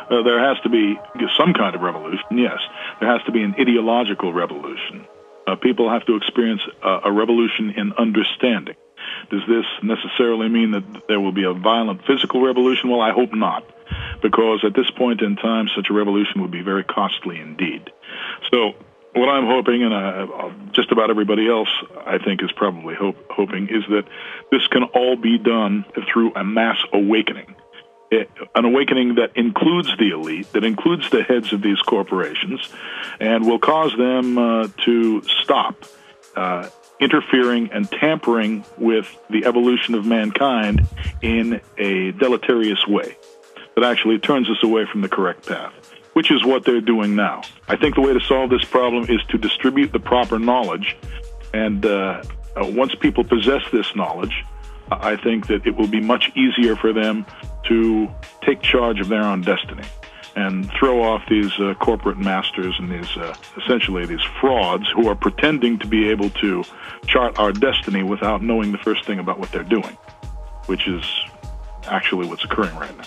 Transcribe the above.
There has to be some kind of revolution, yes. There has to be an ideological revolution. People have to experience a revolution in understanding. Does this necessarily mean that there will be a violent physical revolution? Well, I hope not, because at this point in time, such a revolution would be very costly indeed. So what I'm hoping, and just about everybody else I think is probably hoping, is that this can all be done through a mass awakening. An awakening that includes the elite, that includes the heads of these corporations, and will cause them to stop interfering and tampering with the evolution of mankind in a deleterious way that actually turns us away from the correct path, which is what they're doing now. I think the way to solve this problem is to distribute the proper knowledge, and once people possess this knowledge, I think that it will be much easier for them to take charge of their own destiny and throw off these corporate masters and these essentially these frauds who are pretending to be able to chart our destiny without knowing the first thing about what they're doing, which is actually what's occurring right now.